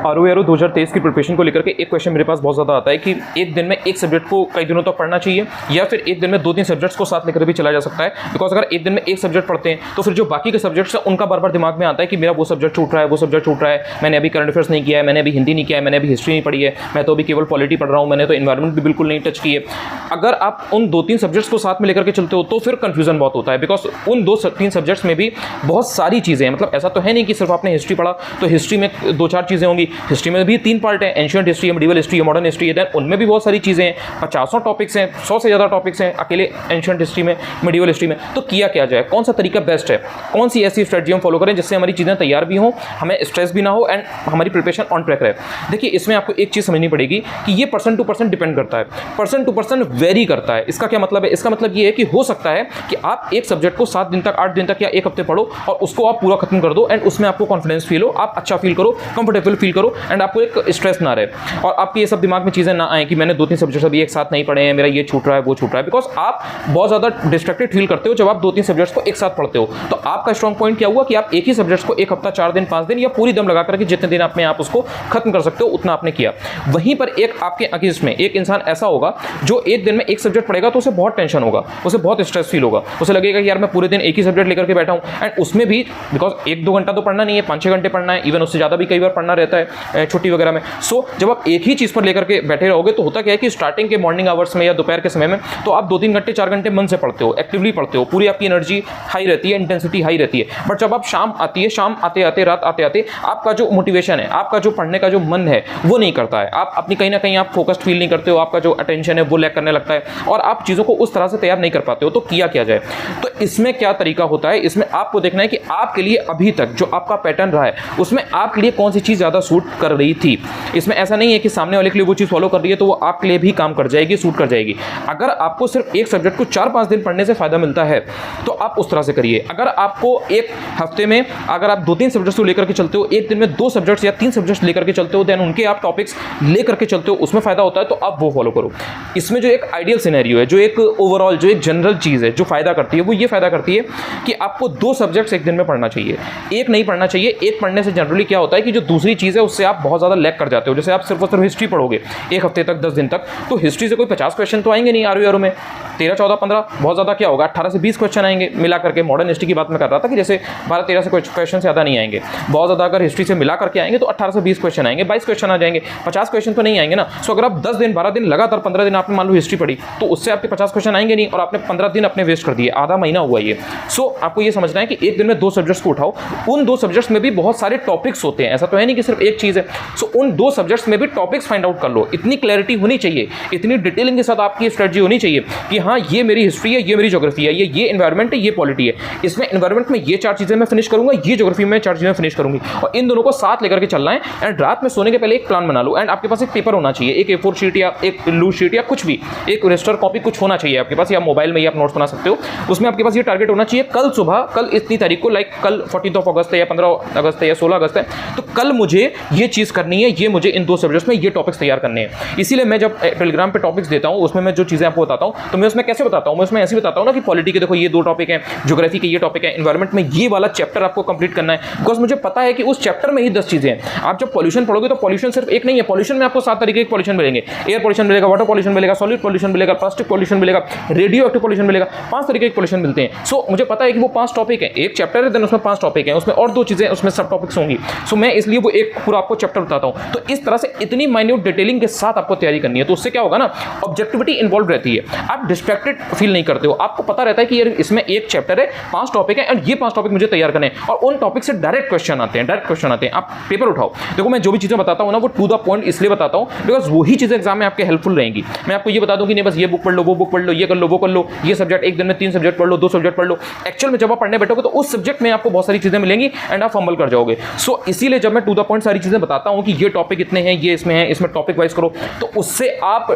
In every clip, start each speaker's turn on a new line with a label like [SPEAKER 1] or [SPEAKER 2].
[SPEAKER 1] RO 2023 की preparation को लेकर के एक क्वेश्चन मेरे पास बहुत ज़्यादा आता है कि एक दिन में एक सब्जेक्ट को कई दिनों तक पढ़ना चाहिए या फिर एक दिन में 2-3 सब्जेक्ट्स को साथ लेकर भी चला जा सकता है। बिकॉज अगर एक दिन में एक सब्जेक्ट पढ़ते हैं तो फिर जो बाकी के सब्जेक्ट्स हैं उनका बार बार दिमाग में आता है कि मेरा वो सब्जेक्ट छूट रहा है, वो सब्जेक्ट छूट रहा है, मैंने अभी करंट अफेयर्स नहीं किया है, मैंने अभी हिंदी नहीं किया है, मैंने अभी हिस्ट्री नहीं पढ़ी है, मैं तो अभी केवल पॉलिटी पढ़ रहा हूँ, मैंने तो इन्वायरमेंट भी बिल्कुल नहीं टच की है। अगर आप उन 2-3 सब्जेक्ट्स को साथ में लेकर के चलते हो तो फिर कन्फ्यूजन बहुत होता है। बिकॉज उन 2-3 सब्जेक्ट्स में भी बहुत सारी चीज़ें हैं। मतलब ऐसा तो है नहीं कि सिर्फ आपने हिस्ट्री पढ़ा तो हिस्ट्री में 2-4 चीज़ें होंगी। हिस्ट्री में भी 3 पार्ट है, एंशिएंट हिस्ट्री है, मिडिवल हिस्ट्री है, मॉडर्न हिस्ट्री है। देन उनमें भी बहुत सारी चीज़ें हैं, 50 टॉपिक्स हैं, 100 से ज़्यादा टॉपिक्स हैं अकेले एंशिएंट हिस्ट्री में, मिडिवल हिस्ट्री में। तो किया क्या जाए, कौन सा तरीका बेस्ट है, कौन सी ऐसी स्ट्रेटजी हम फॉलो करें जिससे हमारी चीज़ें तैयार भी हों, हमें स्ट्रेस भी ना हो एंड हमारी प्रिपरेशन ऑन ट्रैक रहे। देखिए इसमें आपको एक चीज़ समझनी पड़ेगी कि ये पर्सन टू पर्सन डिपेंड करता है, पर्सन टू पर्सन वेरी करता है। इसका क्या मतलब है? इसका मतलब ये है कि हो सकता है कि आप एक सब्जेक्ट को 7 दिन तक, 8 दिन तक या 1 हफ्ते पढ़ो और उसको आप पूरा खत्म कर दो एंड उसमें आपको कॉन्फिडेंस फील हो, आप अच्छा फील करो, कंफर्टेबल फील करो एंड आपको एक स्ट्रेस ना रहे और आपके ये सब दिमाग में चीज़ें ना आए कि मैंने 2-3 सब्जेक्ट्स अभी एक साथ नहीं पढ़े हैं, मेरा ये छूट रहा है, वो छूट रहा है। बिकॉज आप बहुत ज़्यादा डिस्ट्रैक्टेड फील करते हो जब आप 2-3 सब्जेक्ट्स को एक साथ पढ़ते हो। तो आपका स्ट्रॉन्ग पॉइंट क्या हुआ कि आप एक ही सब्जेक्ट्स को 1 हफ्ता, 4 दिन, 5 दिन या पूरी दम लगा करके जितने दिन आप में आप उसको खत्म कर सकते हो उतना आपने किया। वहीं पर एक आपके अगेंस्ट में एक इंसान ऐसा होगा जो एक दिन में एक सब्जेक्ट पढ़ेगा तो उसे बहुत टेंशन होगा, उसे बहुत स्ट्रेस फील होगा, उसे लगेगा कि यार मैं पूरे दिन एक ही सब्जेक्ट लेकर के बैठा हूँ एंड उसमें भी बिकॉज 1-2 घंटा तो पढ़ना नहीं है, 5-6 घंटे पढ़ना है, इवन उससे ज़्यादा भी कई बार पढ़ना रहता है छुट्टी वगैरह में। सो जब आप एक ही चीज़ पर लेकर के बैठे रहोगे तो होता क्या है कि स्टार्टिंग के मॉर्निंग आवर्स में या दोपहर के समय में तो आप 2-3 घंटे, 4 घंटे मन से पढ़ते हो, एक्टिवली पढ़ते हो, पूरी आपकी एनर्जी हाई रहती है, इंटेंसिटी हाई रहती है। बट जब आप शाम आती है, शाम आते आते, रात आते आते आपका जो मोटिवेशन है, आपका जो पढ़ने का जो मन है वो नहीं करता है, आप अपनी कहीं ना कहीं आप फोकस्ड फील नहीं करते हो, आपका जो अटेंशन है वो लैक करने लगता है और आप चीज़ों को उस तरह से तैयार नहीं कर पाते हो। तो किया क्या जाए? तो इसमें क्या तरीका होता है, इसमें आपको देखना है कि आपके लिए अभी तक जो आपका पैटर्न रहा है उसमें आपके लिए कौन सी चीज़ ज़्यादा सूट कर रही थी। इसमें ऐसा नहीं है कि सामने वाले के लिए वो चीज़ फॉलो कर रही है तो वो आपके लिए भी काम कर जाएगी, सूट कर जाएगी। अगर आपको सिर्फ एक सब्जेक्ट को 4-5 दिन पढ़ने से फायदा मिलता है तो आप उस तरह से करिए। अगर आपको एक हफ्ते में अगर आप 2-3 सब्जेक्ट्स को लेकर के चलते हो, एक दिन में 2 सब्जेक्ट्स या 3 सब्जेक्ट्स लेकर के चलते हो, देन उनके आप टॉपिक्स लेकर के चलते हो, उसमें फायदा होता है तो आप वो फॉलो करो। इसमें जो एक आइडियल सिनेरियो है, जो एक ओवरऑल जो एक जनरल चीज़ है जो फायदा करती है वो ये फायदा करती है कि आपको 2 सब्जेक्ट्स एक दिन में पढ़ना चाहिए, एक नहीं पढ़ना चाहिए। एक पढ़ने से जनरली क्या होता है कि जो दूसरी चीज़ है उससे आप बहुत ज़्यादा लैक कर जाते हो। जैसे आप सिर्फ और सिर्फ हिस्ट्री पढ़ोगे एक हफ्ते तक, 10 दिन तक, तो हिस्ट्री से कोई 50 क्वेश्चन तो आएंगे नहीं आरओ में, 13, 14, 15, बहुत ज़्यादा क्या होगा 18 से 20 क्वेश्चन आएंगे मिला करके। मॉडर्न हिस्ट्री की बात मैं कर रहा था कि जैसे 12-13 से क्वेश्चन से ज़्यादा नहीं आएंगे, बहुत ज़्यादा अगर हिस्ट्री से मिला करके आएंगे तो 18 से 20 क्वेश्चन आएंगे, 22 क्वेश्चन आ जाएंगे, 50 क्वेश्चन तो नहीं आएंगे ना। सो अगर आप 10 दिन, 12 दिन लगातार 15 दिन आपने मान लो हिस्ट्री पढ़ी तो उससे आपके 50 क्वेश्चन आएंगे नहीं और आपने 15 दिन अपने वेस्ट कर दिए, आधा महीना हुआ ये। सो आपको ये समझना है कि एक दिन में 2 सब्जेक्ट्स को उठाओ, उन 2 सब्जेक्ट्स में भी बहुत सारे टॉपिक्स होते हैं, ऐसा तो है नहीं कि सिर्फ एक चीज़ है। सो उन 2 सब्जेक्ट्स में भी टॉपिक्स फाइंड आउट कर लो। इतनी क्लैरिटी होनी चाहिए, इतनी डिटेलिंग के साथ आपकी स्ट्रेटजी होनी चाहिए कि हाँ ये मेरी हिस्ट्री है, ये मेरी ज्योग्राफी है, ये एनवायरमेंट है, ये पॉलिटी है, इसमें एनवायरमेंट में ये 4 चीज़ें मैं फिनिश करूंगा, ये ज्योग्राफी में 4 चीज़ें फिनिश करूंगी और इन दोनों को साथ लेकर के चलना है। एंड रात में सोने के पहले एक प्लान बना लो एंड आपके पास एक पेपर होना चाहिए, एक A4 शीट या एक लूज शीट या कुछ भी, एक रजिस्टर कॉपी कुछ होना चाहिए आपके पास, या मोबाइल में ही आप नोट्स बना सकते हो। उसमें आपके पास ये टारगेट होना चाहिए कल सुबह, कल इतनी तारीख को, लाइक कल 14 अगस्त है या 15 अगस्त है या 16 अगस्त है, तो कल मुझे ये चीज़ करनी है, ये मुझे इन 2 सब्जेक्ट्स में ये टॉपिक्स तैयार करने हैं। इसीलिए मैं जब टेलीग्राम पे टॉपिक्स देता हूँ उसमें मैं जो चीज़ें आपको बताता हूँ तो मैं उसमें कैसे बताता हूँ, मैं उसमें ऐसे बताता हूँ ना कि पॉलिटी के देखो ये 2 टॉपिक हैं, ज्योग्राफी के ये टॉपिक है, एनवायरमेंट में ये वाला चैप्टर आपको कंप्लीट करना है। बिकॉज मुझे पता है कि उस चैप्टर में ही 10 चीज़ें हैं। आप जब पॉल्यूशन पढ़ोगे तो पॉल्यूशन सिर्फ एक नहीं है, पॉल्यूशन में आपको 7 तरीके के पॉल्यूशन मिलेंगे, एयर पॉल्यूशन मिलेगा, वाटर पॉल्यूशन मिलेगा, सॉलिड पॉल्यूशन मिलेगा, प्लास्टिक पॉल्यूशन मिलेगा, रेडियो एक्टिव पॉल्यूशन मिलेगा, 5 तरीके के पॉल्यूशन मिलते हैं। सो मुझे पता है कि वो 5 टॉपिक है, एक चैप्टर है, देन उसमें 5 टॉपिक है, उसमें और 2 चीज़ें उसमें सब टॉपिक्स होंगी। सो मैं इसलिए वो एक पूरा आपको चैप्टर बताता हूँ। तो इस तरह से इतनी माइन्यूट डिटेलिंग के साथ आपको तैयारी करनी है, तो उससे क्या होगा ना, ऑब्जेक्टिविटी इन्वॉल्व रहती है, आप डिस्ट्रैक्टेड फील नहीं करते हो, आपको पता रहता है कि यार इसमें एक चैप्टर है, 5 टॉपिक है एंड ये 5 टॉपिक मुझे तैयार करने हैं और उन टॉपिक से डायरेक्ट क्वेश्चन आते हैं, आप पेपर उठाओ। देखो मैं जो भी चीज़ें बताता हूँ ना वो टू द पॉइंट इसलिए बताता हूँ बिकॉज वही चीज़ें एग्जाम में आपके हेल्पफुल रहेंगी। मैं आपको ये बता दूँ कि नहीं बस ये बुक पढ़ लो, वो बुक पढ़ लो, ये कर लो, वो कर लो, ये सब्जेक्ट एक दिन में 3 सब्जेक्ट पढ़ लो, 2 सब्जेक्ट पढ़ लो। एक्चुअल में जब आप पढ़ने बैठोगे तो उस सब्जेक्ट में आपको बहुत सारी चीज़ें मिलेंगी एंड आप फंबल कर जाओगे। सो इसीलिए जब मैं टू द पॉइंट सारी चीज़ें बताता हूँ कि ये टॉपिक इतने हैं, ये इसमें है, इसमें टॉपिक वाइज करो, तो उससे आप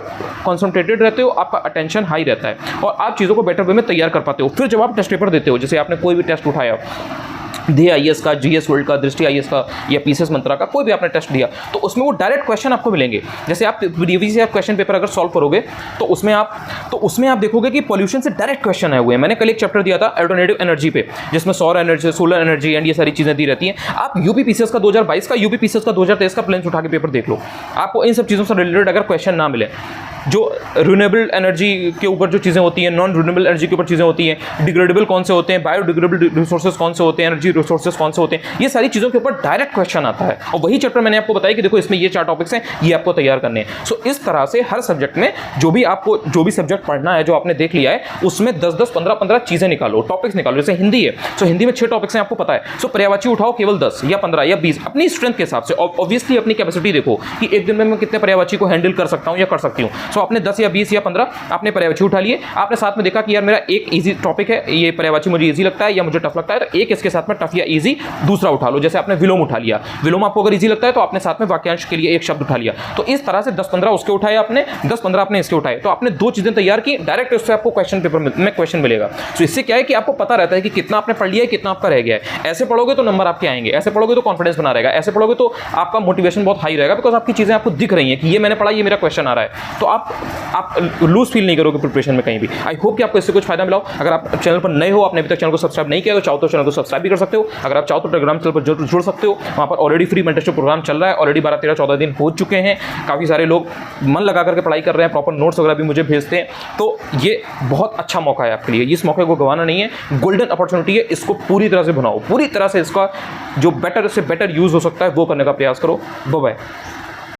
[SPEAKER 1] कॉन्सेंट्रेटेड रहते हो, आपका अटेंशन हाई रहता है और आप चीज़ों को बेटर वे में तैयार कर पाते हो। फिर जब आप टेस्ट पेपर देते हो, जैसे आपने कोई भी टेस्ट उठाया दे आईएएस का, जीएस वर्ल्ड का, दृष्टि आईएएस का या पीसीएस मंत्रा का, कोई भी आपने टेस्ट दिया तो उसमें वो डायरेक्ट क्वेश्चन आपको मिलेंगे। जैसे आप प्रीवियस ईयर क्वेश्चन पेपर अगर सॉल्व करोगे तो उसमें आप देखोगे कि पॉल्यूशन से डायरेक्ट क्वेश्चन आए हुए हैं। मैंने कल एक चैप्टर दिया था अल्टरनेटिव एनर्जी पे, जिसमें सौर एनर्जी, सोलर एनर्जी एंड ये सारी चीजें दी रहती हैं। आप यूपी पीसीएस का 2022 का, यूपी पीसीएस का 2023 का प्लेन्स उठा के पेपर देख लो, आपको इन सब चीज़ों से रिलेटेड अगर क्वेश्चन ना मिले, जो रिन्यूएबल एनर्जी के ऊपर जो चीज़ें होती हैं, नॉन रिन्यूएबल एनर्जी के ऊपर चीज़ें होती हैं, डिग्रेडेबल कौन से होते हैं, बायोडिग्रेडेबल रिसोर्सेज कौन से होते हैं, एनर्जी रिसोर्सेज कौन से होते हैं, ये सारी चीज़ों के ऊपर डायरेक्ट क्वेश्चन आता है। और वही चैप्टर मैंने आपको बताया कि देखो इसमें ये 4 टॉपिक्स हैं, ये आपको तैयार करने हैं। सो इस तरह से हर सब्जेक्ट में जो भी सब्जेक्ट पढ़ना है, जो आपने देख लिया है, उसमें 10-10, 15-15 चीज़ें निकालो, टॉपिक्स निकालो। जैसे हिंदी है, सो हिंदी में 6 टॉपिक्स हैं, आपको पता है। सो पर्यायवाची उठाओ केवल 10 या 15 या 20 अपनी स्ट्रेंथ के हिसाब से। ऑब्वियसली अपनी कैपेसिटी देखो कि एक दिन में मैं कितने पर्यायवाची को हैंडल कर सकता हूँ या कर सकती हूँ। सो आपने 10 या 20 या 15 आपने पर्यायवाची उठा लिए। आपने साथ में देखा कि यार मेरा एक इजी टॉपिक है, ये पर्यायवाची मुझे इजी लगता है या मुझे टफ लगता है, तो एक इसके साथ में टफ या इजी दूसरा उठा लो। जैसे आपने विलोम उठा लिया, विलोम आपको अगर इजी लगता है तो आपने साथ में वाक्यांश के लिए एक शब्द उठा लिया। तो इस तरह से 10-15 उसके उठाए आपने, 10-15 आपने इसके उठाए, तो आपने 2 चीजें तैयार की, डायरेक्ट उससे आपको क्वेश्चन पेपर में क्वेश्चन मिलेगा। तो इससे क्या है कि आपको पता रहता है कि कितना आपने पढ़ लिया है, कितना आपका रह गया है। ऐसे पढ़ोगे तो नंबर आपके आएंगे, ऐसे पढ़ोगे तो कॉन्फिडेंस बना रहेगा, ऐसे पढ़ोगे तो आपका मोटिवेशन बहुत हाई रहेगा, बिकॉज आपकी चीजें आपको दिख रही हैं कि ये मैंने पढ़ा, ये मेरा क्वेश्चन आ रहा है। तो आप लूज फील नहीं करोगे प्रिपरेशन में कहीं भी। आई होप कि आपको इससे कुछ फायदा मिला हो। अगर आप चैनल पर नए हो, आपने अभी तक चैनल को सब्सक्राइब नहीं किया तो चाहो तो चैनल को सब्सक्राइब भी कर सकते हो। अगर आप चाहो तो टेलीग्राम चैनल पर जुड़ सकते हो, वहाँ पर ऑलरेडी फ्री मेंटरशिप प्रोग्राम चल रहा है। ऑलरेडी 12-13-14 दिन हो चुके हैं। काफ़ी सारे लोग मन लगा करके पढ़ाई कर रहे हैं, प्रॉपर नोट्स वगैरह भी मुझे भेजते हैं। तो ये बहुत अच्छा मौका है आपके लिए, इस मौके को गंवाना नहीं है। गोल्डन अपॉर्चुनिटी है, इसको पूरी तरह से बनाओ, पूरी तरह से इसका जो बेटर से बेटर यूज़ हो सकता है वो करने का प्रयास करो। Bye bye.